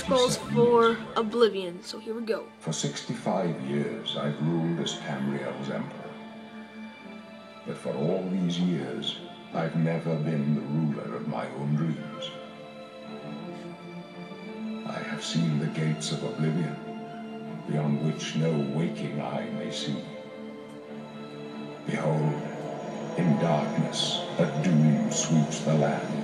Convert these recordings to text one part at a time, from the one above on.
goals for Oblivion, so here we go. For 65 years, I've ruled as Tamriel's emperor. But for all these years, I've never been the ruler of my own dreams. I have seen the gates of Oblivion, beyond which no waking eye may see. Behold, in darkness, a doom sweeps the land.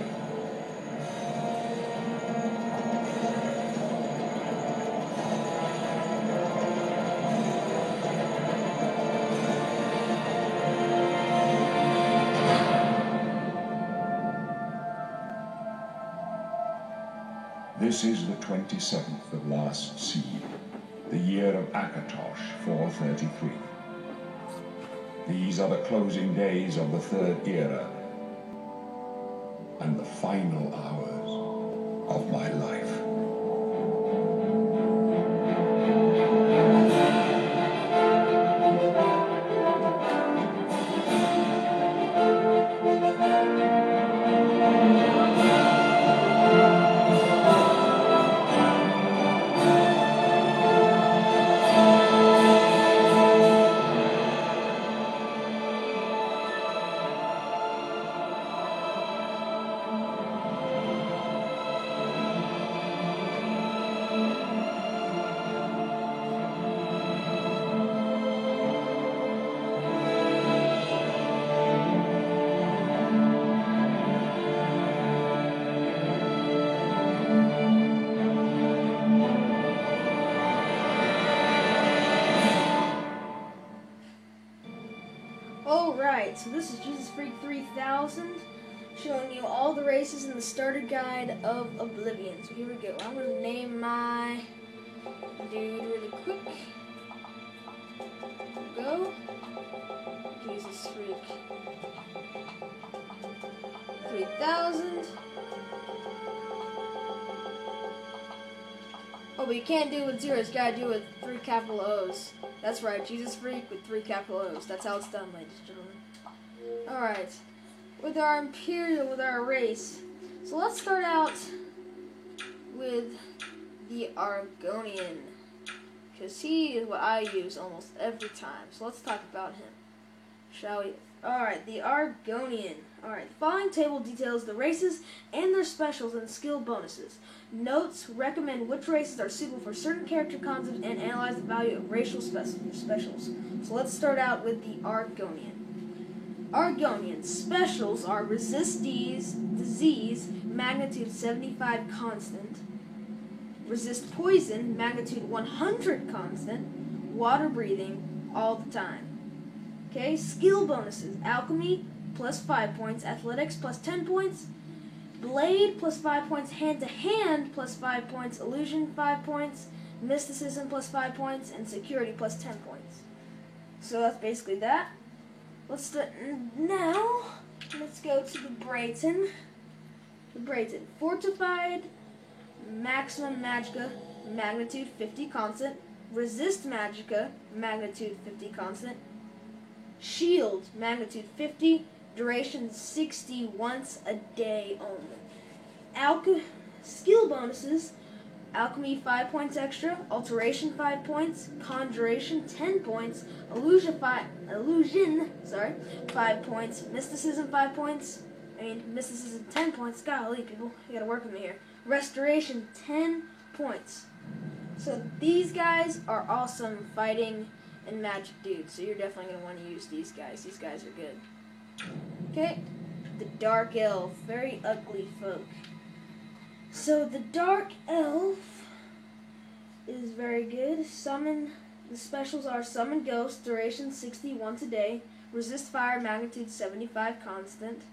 This is the 27th of last seed, the year of Akatosh, 433. These are the closing days of the Third Era, and the final hours of my life. Alright, so this is Jesus Freak 3000, showing you all the races in the starter guide of Oblivion. So here we go. I'm going to name my dude really quick. Go. Jesus Freak 3000. Oh, but you can't do it with zeros, you gotta do it with 3 capital O's. That's right, Jesus Freak with 3 capital O's. That's how it's done, ladies and gentlemen. Alright, with our Imperial, with our race. So let's start out with the Argonian, because he is what I use almost every time. So let's talk about him, shall we? Alright, the Argonian. Alright, the following table details the races and their specials and skill bonuses. Notes recommend which races are suitable for certain character concepts and analyze the value of racial specials. So let's start out with the Argonian. Argonian specials are resist disease, magnitude 75 constant, resist poison, magnitude 100 constant, water breathing all the time. Okay, skill bonuses: alchemy plus 5 points, athletics plus 10 points, blade plus 5 points, hand to hand plus 5 points, illusion 5 points, mysticism plus 5 points, and security plus 10 points. So that's basically that. Let's start now. Let's go to the Brayton. The Brayton. Fortified, maximum magicka, magnitude 50 constant, resist magicka, magnitude 50 constant, shield, magnitude 50, duration 60 once a day only. Skill bonuses: alchemy 5 points extra, alteration 5 points, conjuration 10 points, illusion 5 points, mysticism 5 points, mysticism 10 points, golly people, you gotta work with me here, restoration 10 points. So these guys are awesome fighting and magic dudes, so you're definitely going to want to use these guys. These guys are good. Okay, the Dark Elf, very ugly folk. So the Dark Elf is very good. Summon, the specials are summon ghost, duration 60 once a day, resist fire, magnitude 75 constant,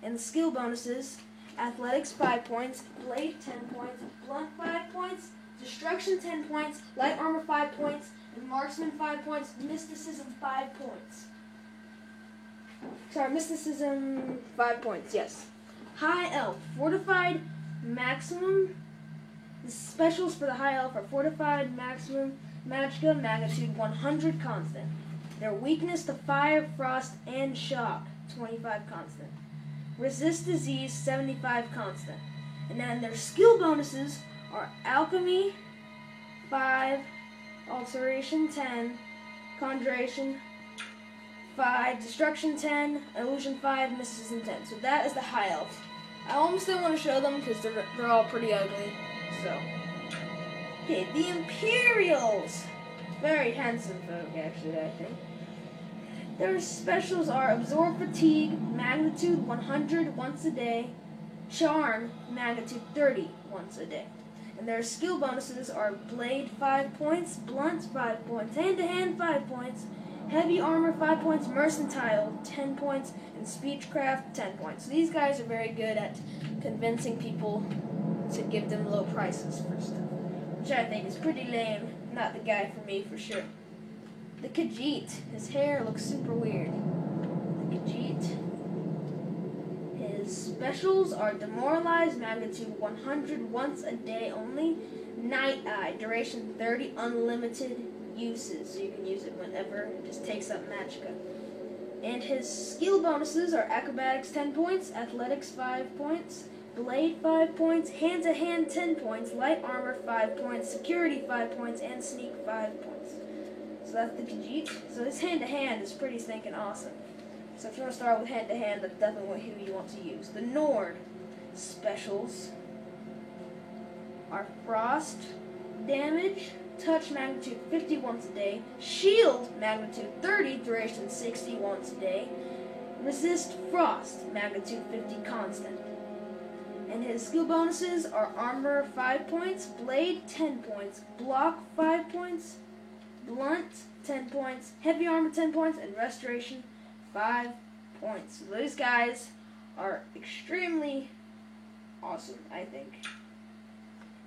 and the skill bonuses: athletics 5 points, blade 10 points, blunt 5 points, destruction 10 points, light armor 5 points, and marksman 5 points, mysticism 5 points. Sorry, mysticism 5 points, yes. High Elf, fortified, maximum. The specials for the High Elf are fortified, maximum, magicka, magnitude 100 constant. Their weakness to fire, frost, and shock, 25 constant. Resist disease, 75 constant. And then their skill bonuses are Alchemy 5, Alteration 10, Conjuration 5, Destruction 10, Illusion 5, Mysticism 10. So that is the High Elf. I almost don't want to show them because they're all pretty ugly. So, okay, the Imperials. Very handsome folk, actually, I think. Their specials are Absorb Fatigue, Magnitude 100 once a day, Charm, Magnitude 30 once a day. And their skill bonuses are Blade 5 points, Blunt 5 points, Hand-to-Hand 5 points, Heavy Armor 5 points, Mercantile 10 points, and Speechcraft 10 points. So these guys are very good at convincing people to give them low prices for stuff, which I think is pretty lame. Not the guy for me, for sure. The Khajiit. His hair looks super weird. The Khajiit. His specials are Demoralize, Magnitude 100 once a day only. Night Eye, duration 30, unlimited uses. So you can use it whenever. It just takes up magicka. And his skill bonuses are Acrobatics 10 points, Athletics 5 points, Blade 5 points, Hand-to-Hand 10 points, Light Armor 5 points, Security 5 points, and Sneak 5 points. So that's the Khajiit. So his Hand-to-Hand is pretty stinking awesome. So if you want to start with Hand-to-Hand, that's definitely who you want to use. The Nord specials are Frost damage, Touch magnitude 50 once a day, Shield magnitude 30, duration 60 once a day, Resist Frost magnitude 50 constant. And his skill bonuses are Armor 5 points, Blade 10 points, Block 5 points, Blunt 10 points, Heavy Armor 10 points, and Restoration 5 points. So those guys are extremely awesome, I think.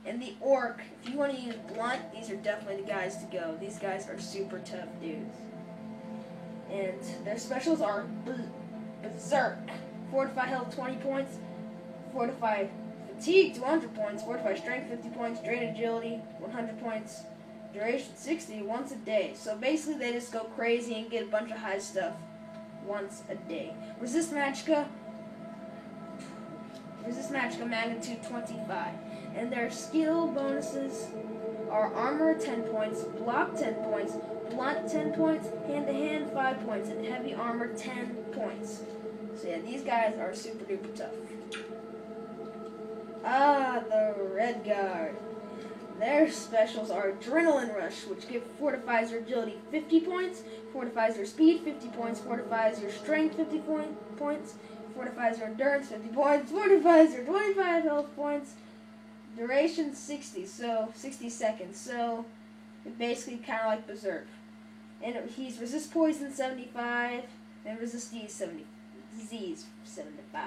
And the Orc, if you want to use Blunt, these are definitely the guys to go. These guys are super tough dudes. And their specials are Berserk, Fortify Health 20 points, Fortify Fatigue 200 points, Fortify Strength 50 points, Drain Agility 100 points, Duration 60 once a day. So basically they just go crazy and get a bunch of high stuff once a day. Resist Magicka magnitude 25. And their skill bonuses are Armor 10 points, Block 10 points, Blunt 10 points, Hand-to-Hand 5 points, and Heavy Armor 10 points. So yeah, these guys are super duper tough. The Red Guard. Their specials are Adrenaline Rush, which fortifies your agility 50 points, fortifies your speed 50 points, fortifies your strength 50 points, fortifies your endurance 50 points, fortifies your 25 health points, duration 60 seconds, so it's basically kind of like Berserk. And he's Resist Poison 75, and Resist Disease 75.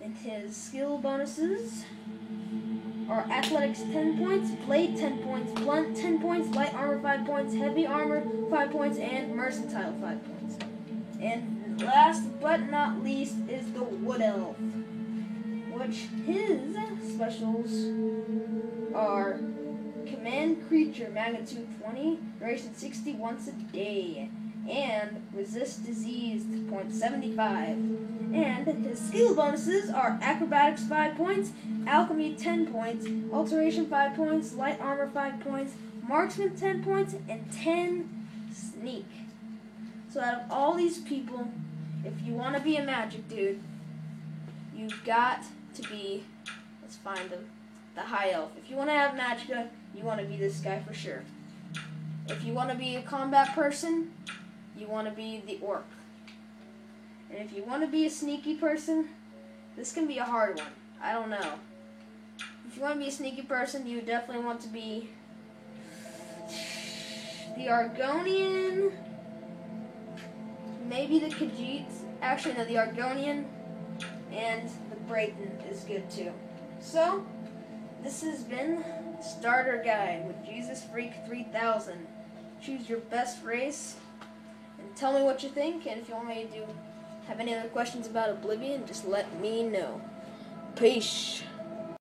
And his skill bonuses are Athletics 10 points, Blade 10 points, Blunt 10 points, Light Armor 5 points, Heavy Armor 5 points, and Mercantile 5 points. And last but not least is the Wood Elf, which his specials are Command Creature magnitude 20, duration 60 once a day, and Resist Disease 0.75. And his skill bonuses are Acrobatics 5 points, Alchemy 10 points, Alteration 5 points, Light Armor 5 points, Marksman 10 points, and 10 Sneak. So out of all these people, if you want to be a magic dude, you've got to be, let's find him, the High Elf. If you want to have magicka, you want to be this guy for sure. If you want to be a combat person, you want to be the Orc. And if you want to be a sneaky person, this can be a hard one. I don't know. If you want to be a sneaky person, you definitely want to be the Argonian, maybe the Khajiit. Actually, no, the Argonian and the Brayton is good too. So, this has been Starter Guide with Jesus Freak 3000. Choose your best race and tell me what you think. And if you want me to have any other questions about Oblivion, just let me know. Peace.